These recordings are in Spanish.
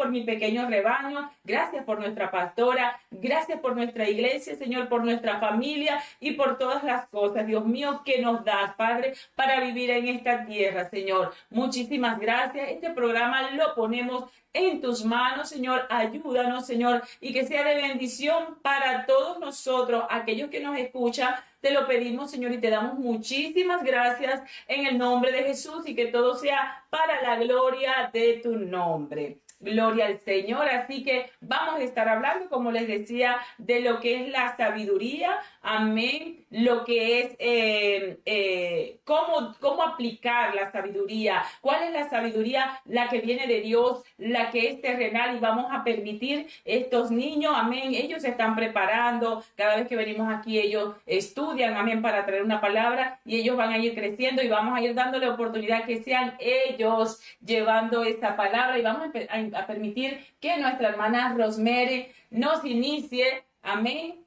por mi pequeño rebaño, gracias por nuestra pastora, gracias por nuestra iglesia, Señor, por nuestra familia y por todas las cosas, Dios mío, que nos das, Padre, para vivir en esta tierra, Señor. Muchísimas gracias. Este programa lo ponemos en tus manos, Señor. Ayúdanos, Señor, y que sea de bendición para todos nosotros, aquellos que nos escuchan. Te lo pedimos, Señor, y te damos muchísimas gracias en el nombre de Jesús y que todo sea para la gloria de tu nombre. Gloria al Señor. Así que vamos a estar hablando, como les decía, de lo que es la sabiduría. Amén. Lo que es cómo aplicar la sabiduría. ¿Cuál es la sabiduría? La que viene de Dios, la que es terrenal, y vamos a permitir estos niños, amén. Ellos se están preparando. Cada vez que venimos aquí, ellos estudian, amén, para traer una palabra, y ellos van a ir creciendo y vamos a ir dándole oportunidad que sean ellos llevando esta palabra, y vamos a permitir que nuestra hermana Rosemary nos inicie, amén,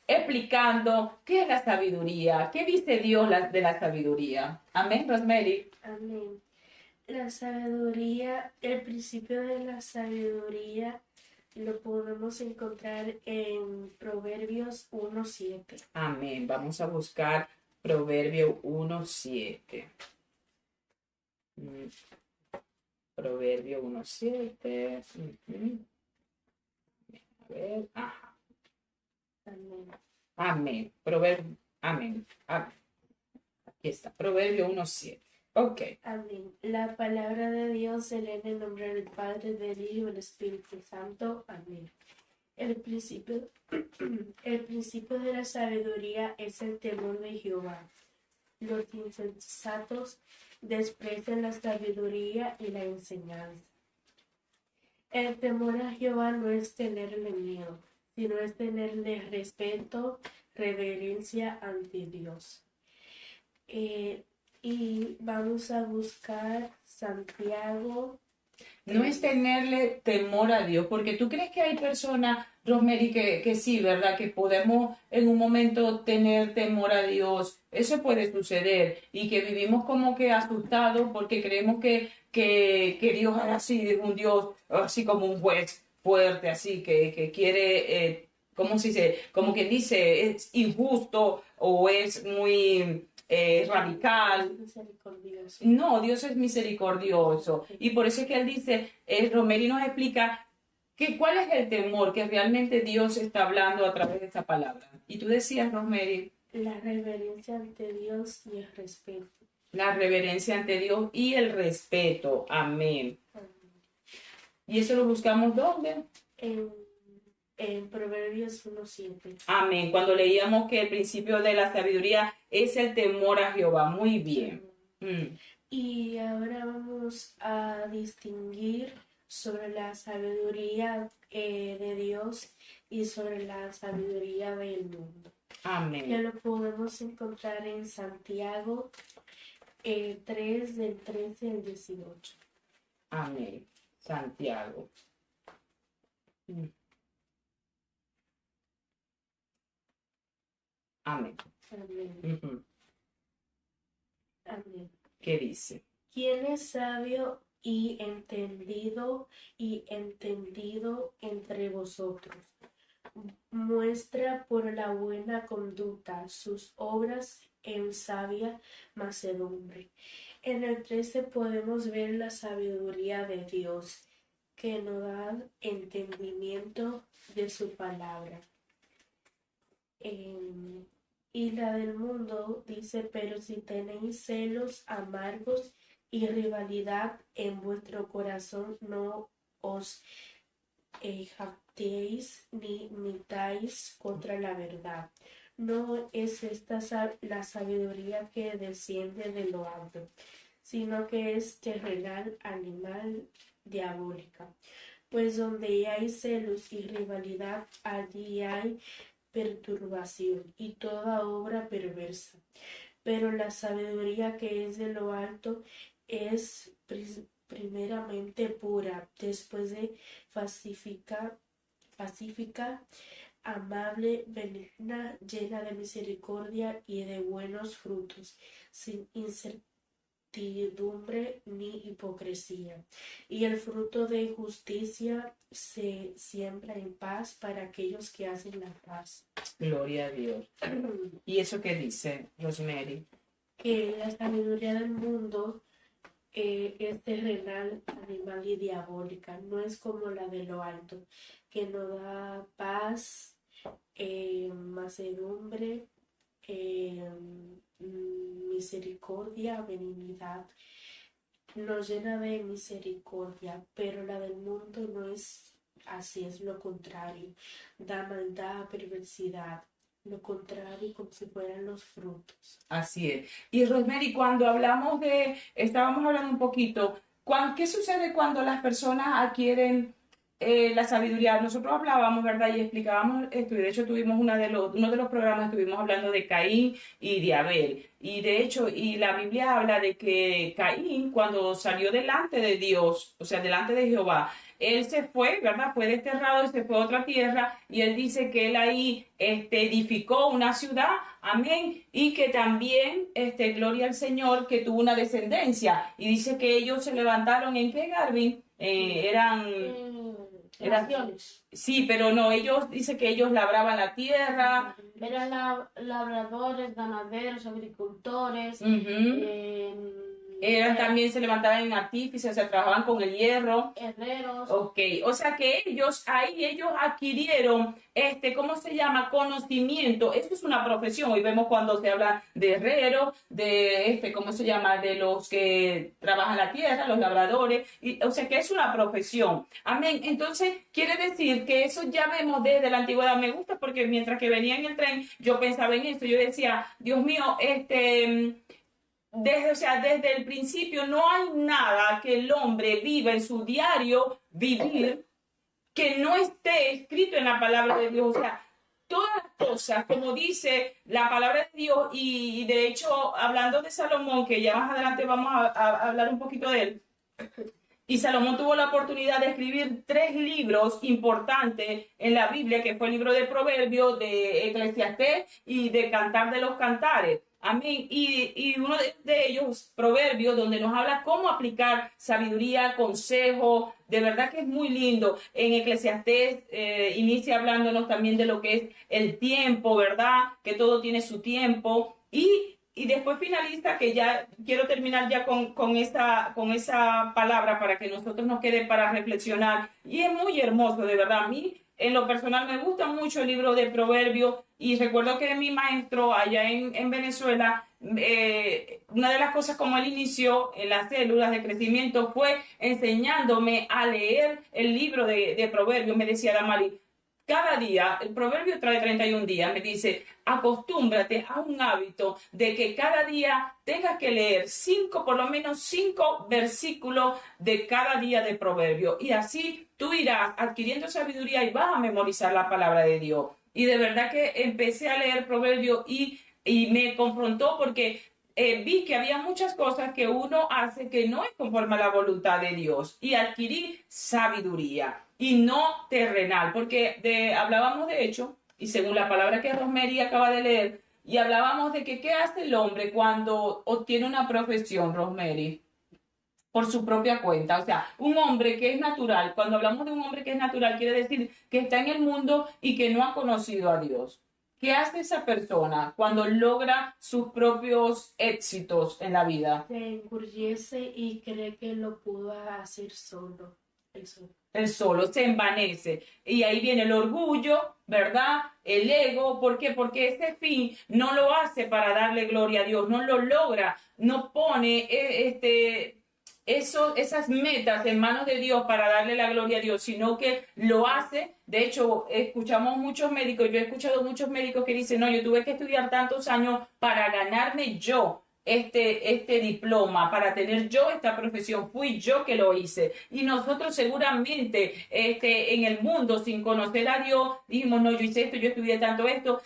explicando qué es la sabiduría, qué dice Dios de la sabiduría. Amén, Rosemary. Amén. La sabiduría, el principio de la sabiduría lo podemos encontrar en Proverbios 1:7. Amén. Vamos a buscar Proverbio 1:7. Proverbio 1:7. A ver. Ajá. Amén. Amén. Proverbio. Amén. Aquí está. Proverbio 1:7. Ok. Amén. La palabra de Dios se lee en el nombre del Padre, del Hijo y del Espíritu Santo. Amén. El principio de la sabiduría es el temor de Jehová. Los insensatos desprecian la sabiduría y la enseñanza. El temor a Jehová no es tenerle miedo, sino es tenerle respeto, reverencia ante Dios. Y vamos a buscar Santiago. No es tenerle temor a Dios, porque tú crees que hay personas, Rosemary, que sí, ¿verdad? Que podemos en un momento tener temor a Dios. Eso puede suceder, y que vivimos como que asustados porque creemos que Dios es así, es un Dios así como un juez fuerte, así que quiere, ¿cómo se dice? Como que dice, es injusto o es muy radical. Misericordioso. No, Dios es misericordioso. Y por eso es que él dice, Rosemary nos explica que cuál es el temor que realmente Dios está hablando a través de esta palabra. Y tú decías, Rosemary, La reverencia ante Dios y el respeto. la reverencia ante Dios y el respeto. Amén. ¿Y eso lo buscamos dónde? En Proverbios 1:7. Amén. Cuando leíamos que el principio de la sabiduría es el temor a Jehová. Muy bien. Y ahora vamos a distinguir sobre la sabiduría de Dios y sobre la sabiduría del mundo. Amén. Que lo podemos encontrar en Santiago 3, del 13 al 18. Amén. Santiago. Amén. Amén. Amén. ¿Qué dice? ¿Quién es sabio y entendido entre vosotros? Muestra por la buena conducta sus obras en sabia mansedumbre. En el 13 podemos ver la sabiduría de Dios, que nos da entendimiento de su palabra. Y la del mundo dice, pero si tenéis celos amargos y rivalidad en vuestro corazón, no os jactéis ni mintáis contra la verdad. No es esta la sabiduría que desciende de lo alto, sino que es terrenal, animal, diabólica. Pues donde hay celos y rivalidad, allí hay perturbación y toda obra perversa. Pero la sabiduría que es de lo alto es primeramente pura, después de pacífica, amable, benigna, llena de misericordia y de buenos frutos, sin incertidumbre ni hipocresía. Y el fruto de justicia se siembra en paz para aquellos que hacen la paz. Gloria a Dios. ¿Y eso qué dice, Rosemary? Que la sabiduría del mundo es terrenal, animal y diabólica. No es como la de lo alto, que no da paz, mansedumbre, misericordia, benignidad. Nos llena de misericordia, pero la del mundo no es así, es lo contrario. Da maldad, perversidad. Lo contrario, como si fueran los frutos. Así es. Y Rosemary, cuando estábamos hablando un poquito, ¿qué sucede cuando las personas adquieren la sabiduría? Nosotros hablábamos, ¿verdad? Y explicábamos esto, y de hecho tuvimos uno de los programas, estuvimos hablando de Caín y de Abel. Y de hecho, y la Biblia habla de que Caín, cuando salió delante de Dios, o sea, delante de Jehová, él se fue, ¿verdad? Fue desterrado y se fue a otra tierra, y él dice que él ahí edificó una ciudad, amén, y que también, gloria al Señor, que tuvo una descendencia, y dice que ellos se levantaron, ¿en qué, Garvin? Naciones. Sí, pero no, dice que ellos labraban la tierra. Eran labradores, ganaderos, agricultores. También se levantaban en artífices, o sea, trabajaban con el hierro. Herreros. Ok, o sea que ellos adquirieron, ¿cómo se llama? Conocimiento. Esto es una profesión. Hoy vemos cuando se habla de herreros, de, ¿cómo se llama? De los que trabajan la tierra, los labradores. O sea que es una profesión. Amén. Entonces, quiere decir que eso ya vemos desde la antigüedad. Me gusta porque mientras que venía en el tren, yo pensaba en esto. Yo decía, Dios mío, desde el principio no hay nada que el hombre viva en su diario vivir que no esté escrito en la palabra de Dios. O sea, todas las cosas, como dice la palabra de Dios, y de hecho, hablando de Salomón, que ya más adelante vamos a hablar un poquito de él, y Salomón tuvo la oportunidad de escribir 3 libros importantes en la Biblia, que fue el libro de Proverbios, de Eclesiastés y de Cantar de los Cantares. Amén. Y uno de ellos, Proverbios, donde nos habla cómo aplicar sabiduría, consejo. De verdad que es muy lindo. En Eclesiastés inicia hablándonos también de lo que es el tiempo, ¿verdad? Que todo tiene su tiempo. Y después finaliza, que ya quiero terminar ya con esa palabra para que nosotros nos quede para reflexionar. Y es muy hermoso, de verdad. A mí, en lo personal, me gusta mucho el libro de Proverbios. Y recuerdo que mi maestro allá en Venezuela, una de las cosas como él inició en las células de crecimiento fue enseñándome a leer el libro de Proverbios. Me decía Damari, cada día, el proverbio trae 31 días, me dice, acostúmbrate a un hábito de que cada día tengas que leer por lo menos 5 versículos de cada día de proverbio. Y así tú irás adquiriendo sabiduría y vas a memorizar la palabra de Dios. Y de verdad que empecé a leer proverbios y me confrontó porque vi que había muchas cosas que uno hace que no es conforme a la voluntad de Dios, y adquirí sabiduría y no terrenal, porque hablábamos de hecho, y según la palabra que Rosemary acaba de leer, y hablábamos de que qué hace el hombre cuando obtiene una profesión, Rosemary, por su propia cuenta. O sea, un hombre que es natural, cuando hablamos de un hombre que es natural, quiere decir que está en el mundo y que no ha conocido a Dios. ¿Qué hace esa persona cuando logra sus propios éxitos en la vida? Se enorgullece y cree que lo pudo hacer solo. El solo se envanece. Y ahí viene el orgullo, ¿verdad? El ego. ¿Por qué? Porque ese fin no lo hace para darle gloria a Dios. No lo logra. No pone esas metas en manos de Dios para darle la gloria a Dios, sino que lo hace. De hecho, escuchamos muchos médicos, yo he escuchado muchos médicos que dicen, no, yo tuve que estudiar tantos años para ganarme yo este diploma, para tener yo esta profesión, fui yo que lo hice. Y nosotros seguramente en el mundo, sin conocer a Dios, dijimos, no, yo hice esto, yo estudié tanto esto,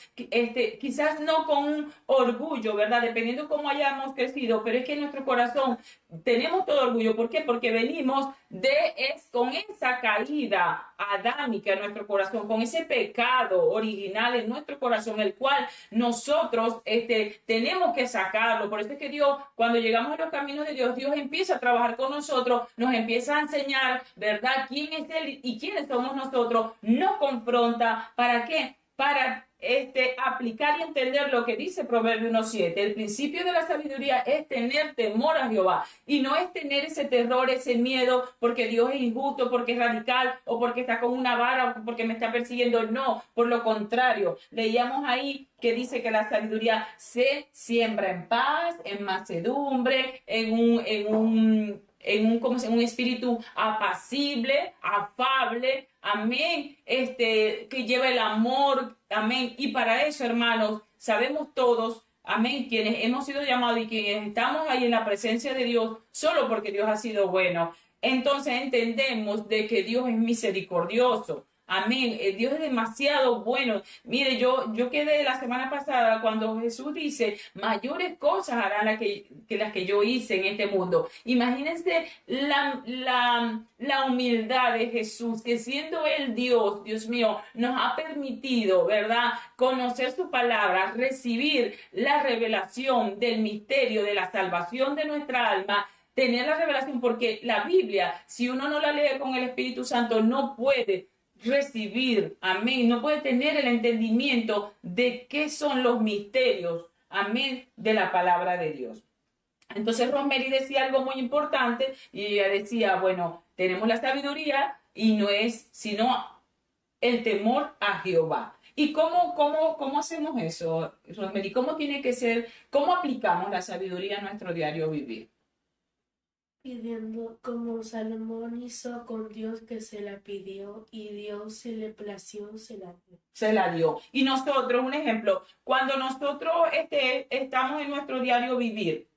quizás no con un orgullo, ¿verdad? Dependiendo cómo hayamos crecido, pero es que en nuestro corazón tenemos todo orgullo. ¿Por qué? Porque venimos es con esa caída adámica en nuestro corazón, con ese pecado original en nuestro corazón, el cual nosotros tenemos que sacarlo. Por eso es que Dios, cuando llegamos a los caminos de Dios, Dios empieza a trabajar con nosotros, nos empieza a enseñar, ¿verdad?, quién es Él y quiénes somos nosotros, nos confronta. ¿Para qué? Para aplicar y entender lo que dice Proverbio 1:7. El principio de la sabiduría es tener temor a Jehová y no es tener ese terror, ese miedo porque Dios es injusto, porque es radical o porque está con una vara o porque me está persiguiendo. No, por lo contrario, leíamos ahí que dice que la sabiduría se siembra en paz, en mansedumbre, ¿cómo se llama?, un espíritu apacible, afable, amén, que lleva el amor, amén. Y para eso, hermanos, sabemos todos, amén, quienes hemos sido llamados y quienes estamos ahí en la presencia de Dios, solo porque Dios ha sido bueno. Entonces entendemos de que Dios es misericordioso. Amén. Dios es demasiado bueno. Mire, yo quedé la semana pasada cuando Jesús dice, mayores cosas harán que las que yo hice en este mundo. Imagínense la humildad de Jesús, que siendo Él Dios, Dios mío, nos ha permitido, ¿verdad?, conocer su palabra, recibir la revelación del misterio de la salvación de nuestra alma, tener la revelación, porque la Biblia, si uno no la lee con el Espíritu Santo, no puede recibir, amén, no puede tener el entendimiento de qué son los misterios, amén, de la palabra de Dios. Entonces Rosemary decía algo muy importante y ella decía, bueno, tenemos la sabiduría y no es sino el temor a Jehová. ¿Y cómo hacemos eso, Rosemary? ¿Cómo tiene que ser, cómo aplicamos la sabiduría a nuestro diario vivir? Pidiendo como Salomón hizo con Dios, que se la pidió y Dios, se le plació, se la dio. Se la dio. Y nosotros, un ejemplo, cuando nosotros estamos en nuestro diario vivir,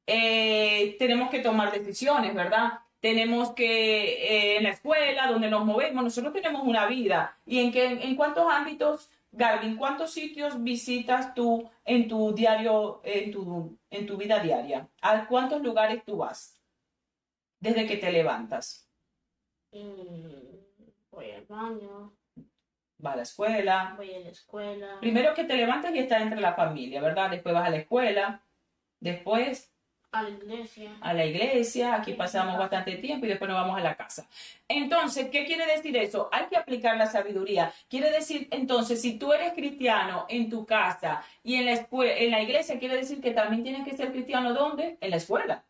tenemos que tomar decisiones, ¿verdad? Tenemos que, en la escuela, donde nos movemos, nosotros tenemos una vida. ¿Y en cuántos ámbitos, Garvin, cuántos sitios visitas tú en tu diario, en tu vida diaria? ¿A cuántos lugares tú vas desde que te levantas? Voy al baño, Va a la escuela. voy a la escuela, Primero que te levantas y estás entre la familia, ¿verdad? Después vas a la escuela, después a la iglesia. a la iglesia, aquí pasamos bastante tiempo y después nos vamos a la casa. Entonces, ¿qué quiere decir eso? Hay que aplicar la sabiduría. Quiere decir, entonces, si tú eres cristiano en tu casa y en la iglesia, quiere decir que también tienes que ser cristiano, ¿dónde? En la escuela.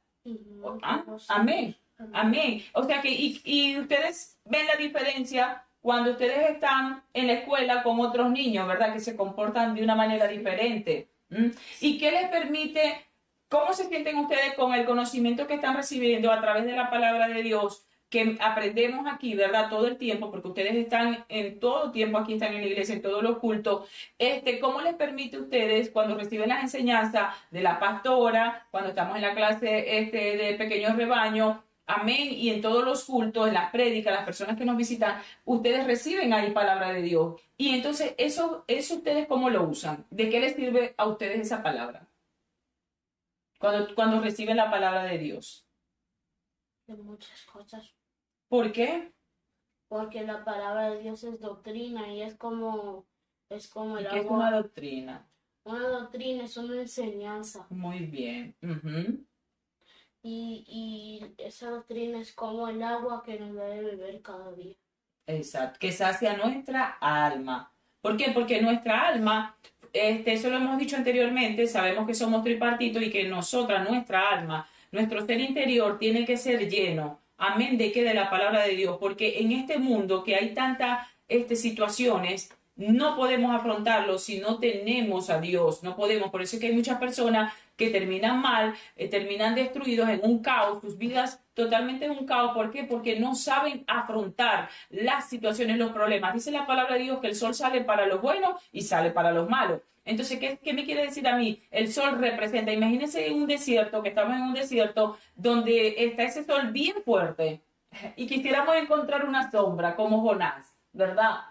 Amén. Amén. O sea que, y ustedes ven la diferencia cuando ustedes están en la escuela con otros niños, ¿verdad?, que se comportan de una manera diferente. ¿Y qué les permite? ¿Cómo se sienten ustedes con el conocimiento que están recibiendo a través de la palabra de Dios, que aprendemos aquí, ¿verdad?, todo el tiempo, porque ustedes están en todo tiempo aquí, están en la iglesia, en todos los cultos? ¿Cómo les permite a ustedes, cuando reciben las enseñanzas de la pastora, cuando estamos en la clase de pequeños rebaños, amén, y en todos los cultos, en las prédicas, las personas que nos visitan, ustedes reciben ahí palabra de Dios? Y entonces, eso ustedes, ¿cómo lo usan? ¿De qué les sirve a ustedes esa palabra? Cuando reciben la palabra de Dios. De muchas cosas. ¿Por qué? Porque la palabra de Dios es doctrina y es como el ¿Qué es agua. una doctrina? Una doctrina es una enseñanza. Muy bien. Ujú. Y esa doctrina es como el agua que nos debe beber cada día. Exacto. Que sacia nuestra alma. ¿Por qué? Porque nuestra alma, eso lo hemos dicho anteriormente, sabemos que somos tripartitos y que nuestra alma, nuestro ser interior tiene que ser lleno. Amén. ¿De qué? De la palabra de Dios. Porque en este mundo que hay tantas situaciones, no podemos afrontarlo si no tenemos a Dios. No podemos. Por eso es que hay muchas personas que terminan mal, terminan destruidos en un caos, sus vidas totalmente en un caos. ¿Por qué? Porque no saben afrontar las situaciones, los problemas. Dice la palabra de Dios que el sol sale para los buenos y sale para los malos. Entonces, ¿qué me quiere decir a mí? El sol representa, imagínense en un desierto, que estamos en un desierto donde está ese sol bien fuerte y quisiéramos encontrar una sombra como Jonás, ¿verdad?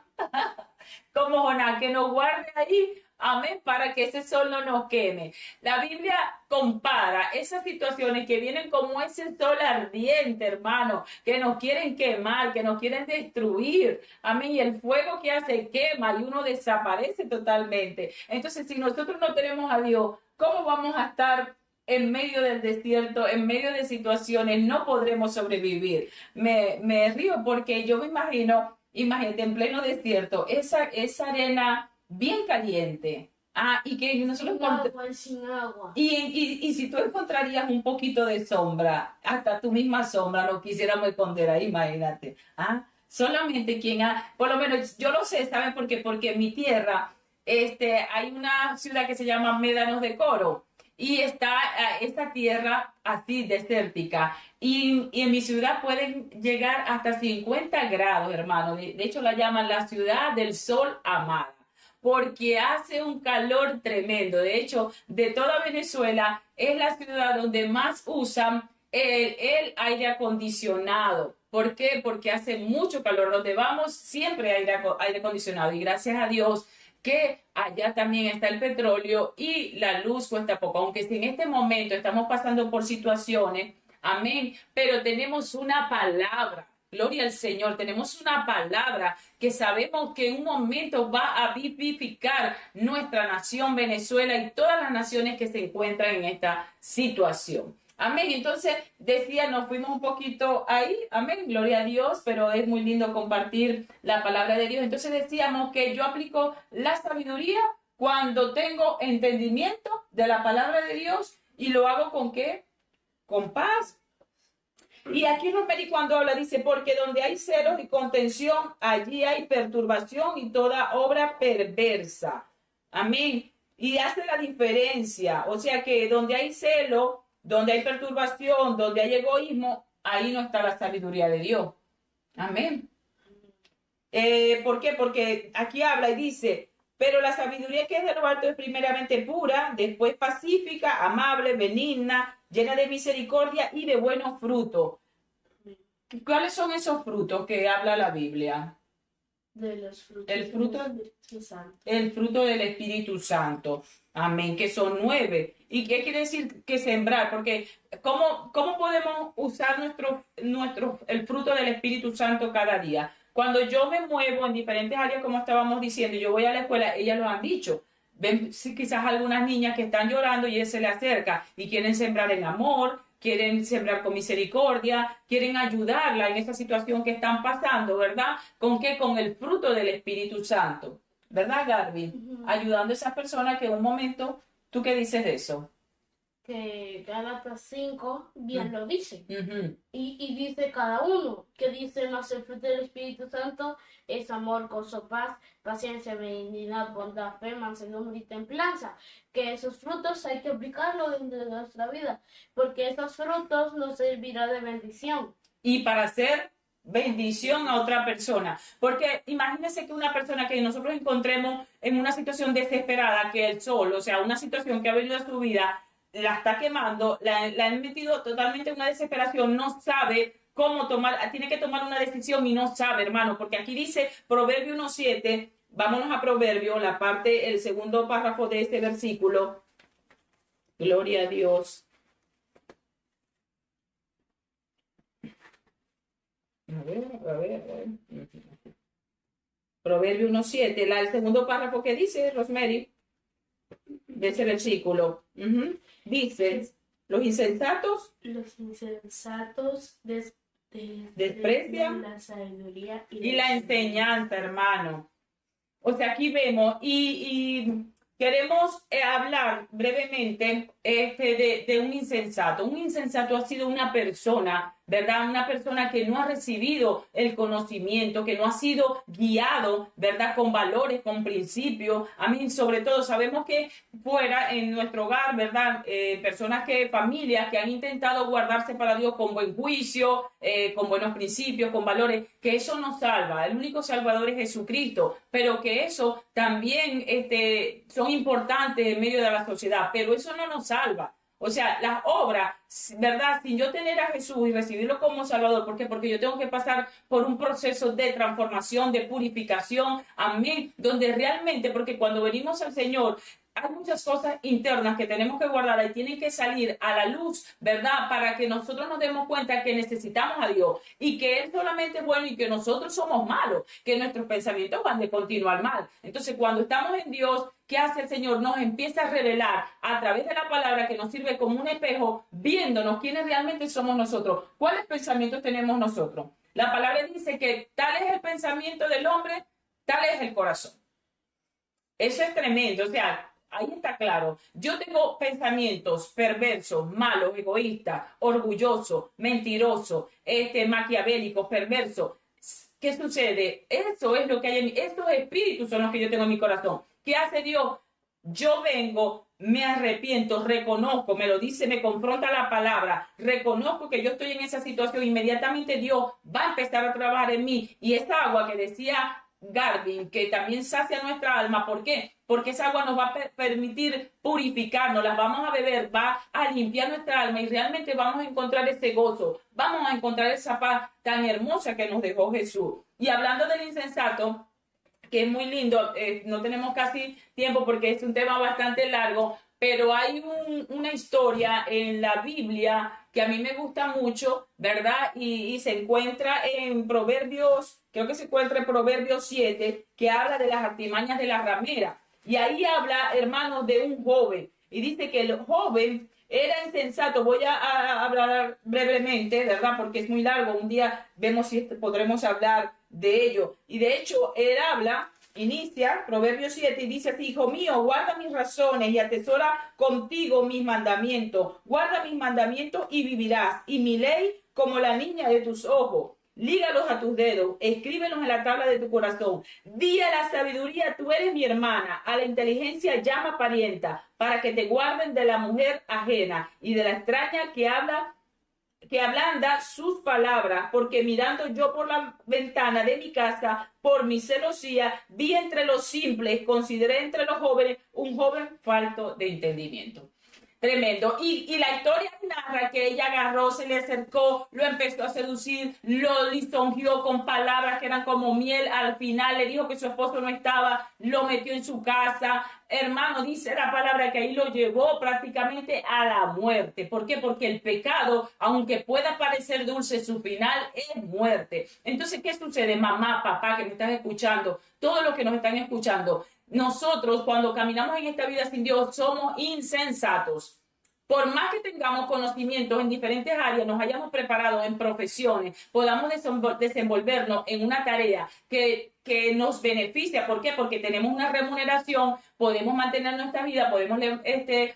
Como Jonás, que nos guarde ahí amén, para que ese sol no nos queme. La Biblia compara esas situaciones que vienen como ese sol ardiente, hermano, que nos quieren quemar, que nos quieren destruir, amén, y el fuego que hace quema y uno desaparece totalmente. Entonces, si nosotros no tenemos a Dios, ¿cómo vamos a estar en medio del desierto, en medio de situaciones? No podremos sobrevivir. Me río porque yo me imagino, imagínate, en pleno desierto, esa arena bien caliente. Y que nosotros Sin agua, sin agua. y si tú encontrarías un poquito de sombra, hasta tu misma sombra, nos quisiéramos esconder ahí, imagínate. Solamente quien por lo menos yo lo sé, ¿saben por qué? Porque en mi tierra, hay una ciudad que se llama Médanos de Coro y está esta tierra así desértica y en mi ciudad pueden llegar hasta 50 grados, hermano. De hecho la llaman la ciudad del sol amada porque hace un calor tremendo. De hecho, de toda Venezuela es la ciudad donde más usan el aire acondicionado. ¿Por qué? Porque hace mucho calor. Donde vamos siempre hay aire acondicionado. Y gracias a Dios que allá también está el petróleo y la luz cuesta poco. Aunque si en este momento estamos pasando por situaciones, amén, pero tenemos una palabra. Gloria al Señor, tenemos una palabra que sabemos que en un momento va a vivificar nuestra nación Venezuela y todas las naciones que se encuentran en esta situación. Amén. Entonces, decía, nos fuimos un poquito ahí, amén, gloria a Dios, pero es muy lindo compartir la palabra de Dios. Entonces decíamos que yo aplico la sabiduría cuando tengo entendimiento de la palabra de Dios y lo hago ¿con qué? Con paz. Y aquí Rosemary cuando habla dice, porque donde hay celos y contención, allí hay perturbación y toda obra perversa. Amén. Y hace la diferencia. O sea que donde hay celo, donde hay perturbación, donde hay egoísmo, ahí no está la sabiduría de Dios. Amén. ¿Por qué? Porque aquí habla y dice, pero la sabiduría que es de lo alto es primeramente pura, después pacífica, amable, benigna, llena de misericordia y de buenos frutos. ¿Cuáles son esos frutos que habla la Biblia? De los frutos El fruto, del Espíritu Santo. El fruto del Espíritu Santo. Amén, que son 9. ¿Y qué quiere decir que sembrar? Porque ¿cómo podemos usar el fruto del Espíritu Santo cada día? Cuando yo me muevo en diferentes áreas, como estábamos diciendo, yo voy a la escuela, ellas lo han dicho. Ven quizás algunas niñas que están llorando y él se le acerca y quieren sembrar en amor, quieren sembrar con misericordia, quieren ayudarla en esa situación que están pasando, ¿verdad? ¿Con qué? Con el fruto del Espíritu Santo, ¿verdad, Garvin? Ayudando a esas personas que en un momento, ¿tú qué dices de eso? Que Gálatas 5 bien lo dice. Ujú. Y dice cada uno, que dice, más el fruto del Espíritu Santo es amor, gozo, paz, paciencia, benignidad, bondad, fe, mansedumbre y templanza. Que esos frutos hay que aplicarlos dentro de nuestra vida, porque esos frutos nos servirán de bendición. Y para hacer bendición a otra persona. Porque imagínense que una persona que nosotros encontremos en una situación desesperada, que el sol, o sea, una situación que ha venido a su vida, la está quemando, la han metido totalmente en una desesperación, no sabe cómo tomar, tiene que tomar una decisión y no sabe, hermano, porque aquí dice Proverbio 1:7, vámonos a Proverbio, el segundo párrafo de este versículo. Gloria a Dios. A ver. Proverbio 1:7, el segundo párrafo que dice, Rosemary, de ese versículo. Dice, los insensatos desprecian la sabiduría y la enseñanza, hermano. O sea, aquí vemos y queremos hablar brevemente de un insensato. Un insensato ha sido una persona, ¿verdad? Una persona que no ha recibido el conocimiento, que no ha sido guiado, ¿verdad? Con valores, con principios. A mí, sobre todo, sabemos que fuera en nuestro hogar, ¿verdad? Familias que han intentado guardarse para Dios con buen juicio, con buenos principios, con valores, que eso no salva. El único salvador es Jesucristo, pero que eso también son importantes en medio de la sociedad, pero eso no nos salva. O sea, las obras, ¿verdad? Sin yo tener a Jesús y recibirlo como Salvador, ¿por qué? Porque yo tengo que pasar por un proceso de transformación, de purificación, amén, donde realmente, porque cuando venimos al Señor, hay muchas cosas internas que tenemos que guardar y tienen que salir a la luz, ¿verdad? Para que nosotros nos demos cuenta que necesitamos a Dios y que Él solamente es bueno y que nosotros somos malos, que nuestros pensamientos van de continuo al mal. Entonces, cuando estamos en Dios, ¿qué hace el Señor? Nos empieza a revelar a través de la palabra que nos sirve como un espejo, viéndonos quiénes realmente somos nosotros, cuáles pensamientos tenemos nosotros. La palabra dice que tal es el pensamiento del hombre, tal es el corazón. Eso es tremendo, o sea, ahí está claro. Yo tengo pensamientos perversos, malos, egoístas, orgullosos, mentirosos, maquiavélicos, perversos. ¿Qué sucede? Eso es lo que hay en mí. Estos espíritus son los que yo tengo en mi corazón. ¿Qué hace Dios? Yo vengo, me arrepiento, reconozco, me lo dice, me confronta la palabra, reconozco que yo estoy en esa situación. Inmediatamente Dios va a empezar a trabajar en mí. Y esa agua que decía Garvin, que también sacia nuestra alma. ¿Por qué? Porque esa agua nos va a permitir purificarnos, las vamos a beber, va a limpiar nuestra alma y realmente vamos a encontrar ese gozo, vamos a encontrar esa paz tan hermosa que nos dejó Jesús. Y hablando del insensato, que es muy lindo, no tenemos casi tiempo porque es un tema bastante largo, pero hay una historia en la Biblia que a mí me gusta mucho, ¿verdad? Y se encuentra en Proverbios, creo que se encuentra en Proverbios 7, que habla de las artimañas de la ramera. Y ahí habla, hermanos, de un joven. Y dice que el joven era insensato. Voy a hablar brevemente, ¿verdad? Porque es muy largo. Un día vemos si podremos hablar de ello. Y de hecho, él habla, inicia Proverbios 7 y dice así: hijo mío, guarda mis razones y atesora contigo mis mandamientos. Guarda mis mandamientos y vivirás. Y mi ley como la niña de tus ojos. Lígalos a tus dedos, escríbelos en la tabla de tu corazón. Di a la sabiduría, tú eres mi hermana. A la inteligencia llama parienta, para que te guarden de la mujer ajena y de la extraña que ablanda sus palabras, porque mirando yo por la ventana de mi casa, por mi celosía, vi entre los simples, consideré entre los jóvenes un joven falto de entendimiento. Tremendo. Y la historia narra que ella agarró, se le acercó, lo empezó a seducir, lo lisonjeó con palabras que eran como miel. Al final le dijo que su esposo no estaba, lo metió en su casa. Hermano, dice la palabra que ahí lo llevó prácticamente a la muerte. ¿Por qué? Porque el pecado, aunque pueda parecer dulce, su final es muerte. Entonces, ¿qué sucede? Mamá, papá, que me están escuchando, todos los que nos están escuchando, nosotros cuando caminamos en esta vida sin Dios somos insensatos. Por más que tengamos conocimientos en diferentes áreas, nos hayamos preparado en profesiones, podamos desenvolvernos en una tarea que nos beneficia. ¿Por qué? Porque tenemos una remuneración, podemos mantener nuestra vida, podemos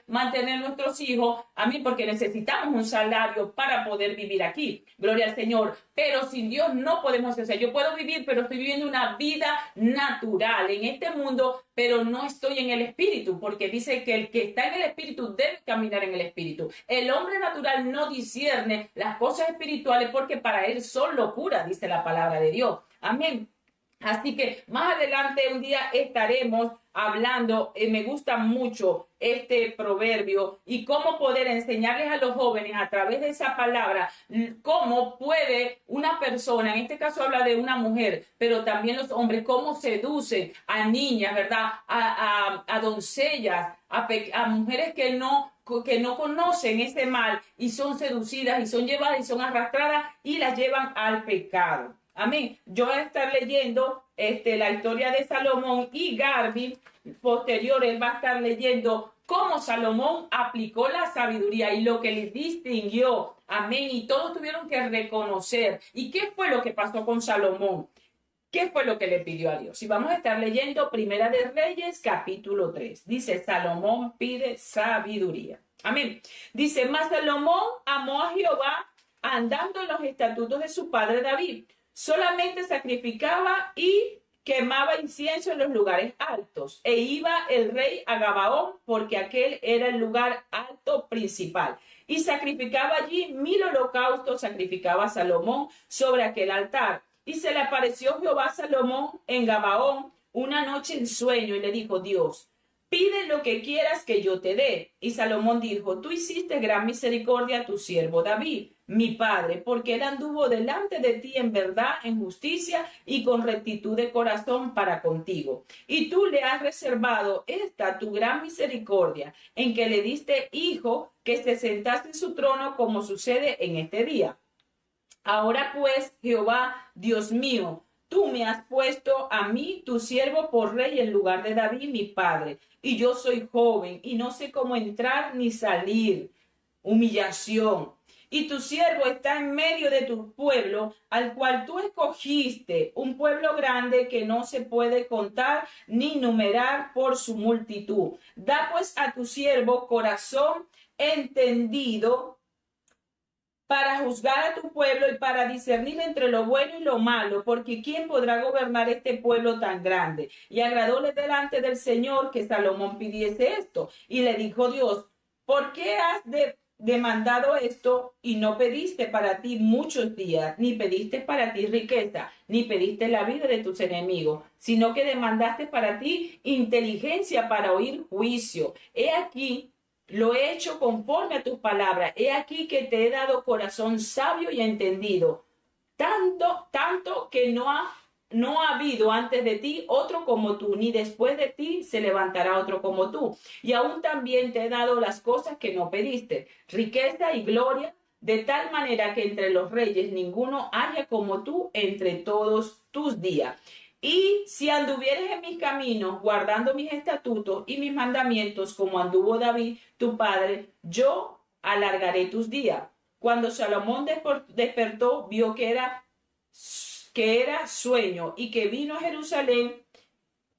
mantener nuestros hijos, amén, porque necesitamos un salario para poder vivir aquí. Gloria al Señor. Pero sin Dios no podemos hacer. Yo puedo vivir, pero estoy viviendo una vida natural en este mundo, pero no estoy en el espíritu, porque dice que el que está en el espíritu debe caminar en el espíritu. El hombre natural no discierne las cosas espirituales porque para él son locura, dice la palabra de Dios. Amén. Así que más adelante un día estaremos hablando, me gusta mucho este proverbio y cómo poder enseñarles a los jóvenes a través de esa palabra, cómo puede una persona, en este caso habla de una mujer, pero también los hombres, cómo seducen a niñas, ¿verdad? A doncellas, a mujeres que no conocen ese mal y son seducidas y son llevadas y son arrastradas y las llevan al pecado. Amén. Yo voy a estar leyendo la historia de Salomón y Garvin, posterior, él va a estar leyendo cómo Salomón aplicó la sabiduría y lo que le distinguió. Amén. Y todos tuvieron que reconocer. ¿Y qué fue lo que pasó con Salomón? ¿Qué fue lo que le pidió a Dios? Y vamos a estar leyendo Primera de Reyes, capítulo 3. Dice, Salomón pide sabiduría. Amén. Dice, mas Salomón amó a Jehová andando en los estatutos de su padre David. Solamente sacrificaba y quemaba incienso en los lugares altos. E iba el rey a Gabaón, porque aquel era el lugar alto principal. Y sacrificaba allí 1000 holocaustos, sacrificaba a Salomón sobre aquel altar. Y se le apareció Jehová a Salomón en Gabaón una noche en sueño y le dijo, Dios, pide lo que quieras que yo te dé. Y Salomón dijo, tú hiciste gran misericordia a tu siervo David, mi padre, porque él anduvo delante de ti en verdad, en justicia y con rectitud de corazón para contigo. Y tú le has reservado esta tu gran misericordia, en que le diste hijo que se sentase en su trono, como sucede en este día. Ahora pues, Jehová, Dios mío, tú me has puesto a mí, tu siervo, por rey en lugar de David, mi padre. Y yo soy joven y no sé cómo entrar ni salir. Humillación. Y tu siervo está en medio de tu pueblo, al cual tú escogiste, un pueblo grande que no se puede contar ni numerar por su multitud. Da pues a tu siervo corazón entendido para juzgar a tu pueblo y para discernir entre lo bueno y lo malo, porque ¿quién podrá gobernar este pueblo tan grande? Y agradóle delante del Señor que Salomón pidiese esto. Y le dijo Dios, ¿por qué has demandado esto y no pediste para ti muchos días, ni pediste para ti riqueza, ni pediste la vida de tus enemigos, sino que demandaste para ti inteligencia para oír juicio? He aquí, lo he hecho conforme a tus palabras. He aquí que te he dado corazón sabio y entendido. Tanto que no ha habido antes de ti otro como tú, ni después de ti se levantará otro como tú. Y aún también te he dado las cosas que no pediste, riqueza y gloria, de tal manera que entre los reyes ninguno haya como tú entre todos tus días. Y si anduvieres en mis caminos, guardando mis estatutos y mis mandamientos, como anduvo David, tu padre, yo alargaré tus días. Cuando Salomón despertó, vio que era sueño y que vino a Jerusalén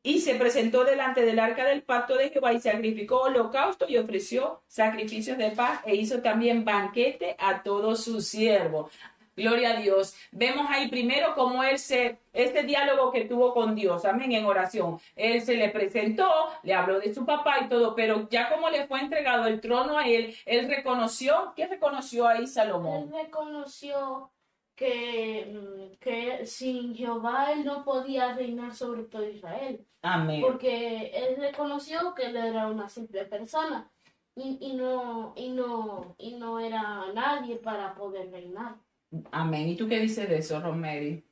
y se presentó delante del arca del pacto de Jehová y sacrificó holocausto y ofreció sacrificios de paz e hizo también banquete a todos sus siervos. Gloria a Dios. Vemos ahí primero cómo este diálogo que tuvo con Dios, amén, en oración. Él se le presentó, le habló de su papá y todo, pero ya como le fue entregado el trono a él reconoció, ¿qué reconoció ahí Salomón? Él reconoció que sin Jehová él no podía reinar sobre todo Israel. Amén. Porque él reconoció que él era una simple persona y no era nadie para poder reinar. Amén. ¿Y tú qué dices de eso, Rosemary?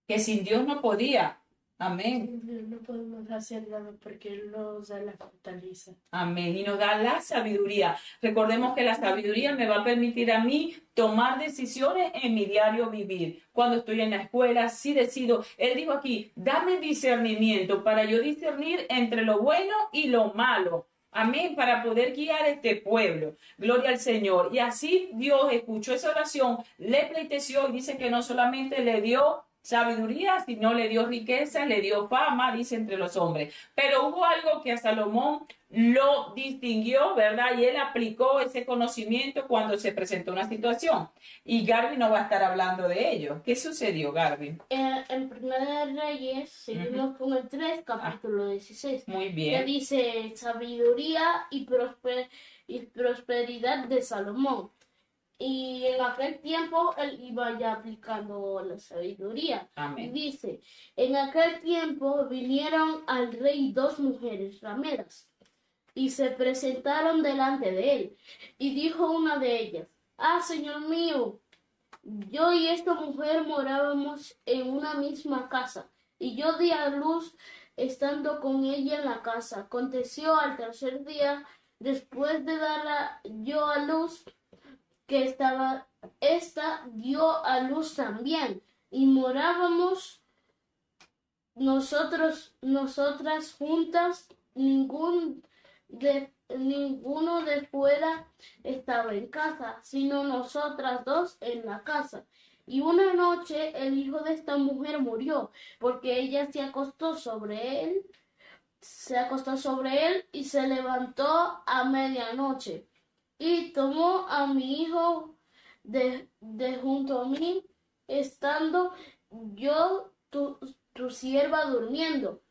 Que sin Dios no podía. Amén. No podemos hacer nada porque Él nos da la fortaleza. Amén. Y nos da la sabiduría. Recordemos que la sabiduría me va a permitir a mí tomar decisiones en mi diario vivir. Cuando estoy en la escuela, sí decido. Él dijo aquí, dame discernimiento para yo discernir entre lo bueno y lo malo. Amén, para poder guiar este pueblo. Gloria al Señor. Y así Dios escuchó esa oración, le pleiteció y dice que no solamente le dio sabiduría, sino le dio riqueza, le dio fama, dice entre los hombres. Pero hubo algo que a Salomón lo distinguió, ¿verdad? Y él aplicó ese conocimiento cuando se presentó una situación. Y Garvin no va a estar hablando de ello. ¿Qué sucedió, Garvin? En Primera de Reyes, seguimos con el 3, capítulo 16. Muy Que bien. dice sabiduría y prosperidad de Salomón. Y en aquel tiempo él iba ya aplicando la sabiduría. Amén. Y dice, en aquel tiempo vinieron al rey 2 mujeres rameras y se presentaron delante de él. Y dijo una de ellas, señor mío, yo y esta mujer morábamos en una misma casa, y yo di a luz estando con ella en la casa. Aconteció al tercer día, después de darla yo a luz, que esta dio a luz también, y morábamos nosotras juntas, ninguno de fuera estaba en casa, sino nosotras 2 en la casa. Y una noche el hijo de esta mujer murió, porque ella se acostó sobre él y se levantó a medianoche. Y tomó a mi hijo de junto a mí, estando yo tu sierva durmiendo,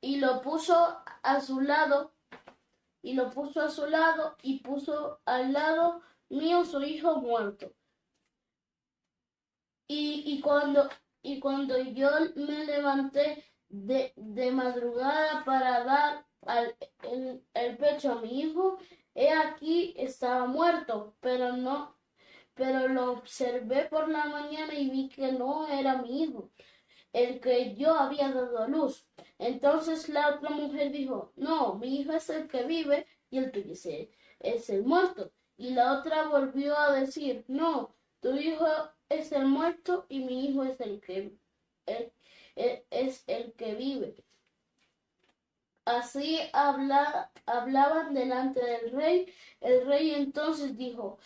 y lo puso a su lado, y puso al lado mío su hijo muerto. Y cuando yo me levanté de madrugada para dar el pecho a mi hijo, he aquí estaba muerto, pero lo observé por la mañana y vi que no era mi hijo, el que yo había dado a luz. Entonces la otra mujer dijo, no, mi hijo es el que vive y el tuyo es el muerto. Y la otra volvió a decir, no, tu hijo es el muerto y mi hijo es es el que vive. Así hablaban delante del rey. El rey entonces dijo,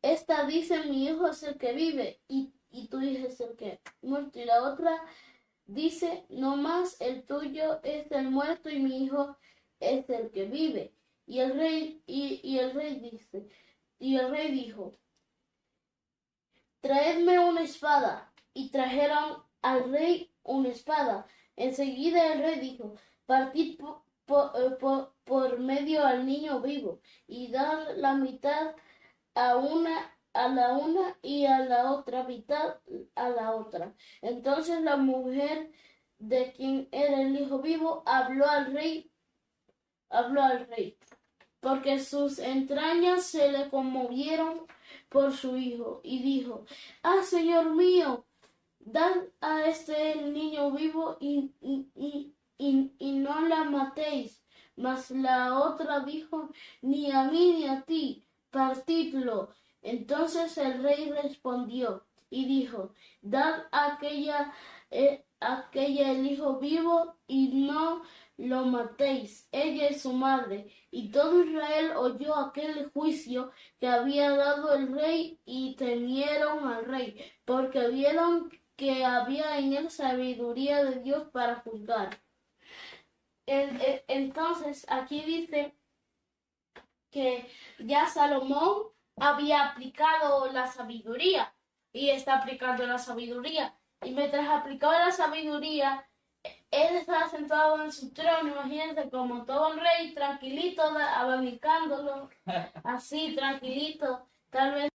esta dice mi hijo es el que vive y tu hijo es el que muerto. Y la otra dice, no más, el tuyo es el muerto y mi hijo es el que vive. Y el rey dijo, traedme una espada. Y trajeron al rey una espada. Enseguida el rey dijo, partid por medio al niño vivo y dar la mitad a la una y a la otra mitad a la otra. Entonces la mujer de quien era el hijo vivo habló al rey, porque sus entrañas se le conmovieron por su hijo, y dijo, ah, Señor mío, dad a este el niño vivo y no la matéis. Mas la otra dijo, ni a mí ni a ti, partidlo. Entonces el rey respondió y dijo, dad a aquella el hijo vivo y no lo matéis, ella es su madre. Y todo Israel oyó aquel juicio que había dado el rey y temieron al rey, porque vieron que había en él sabiduría de Dios para juzgar. Entonces aquí dice que ya Salomón había aplicado la sabiduría y está aplicando la sabiduría. Y mientras aplicaba la sabiduría, él estaba sentado en su trono, imagínense, como todo un rey, tranquilito, abanicándolo, así, tranquilito, tal vez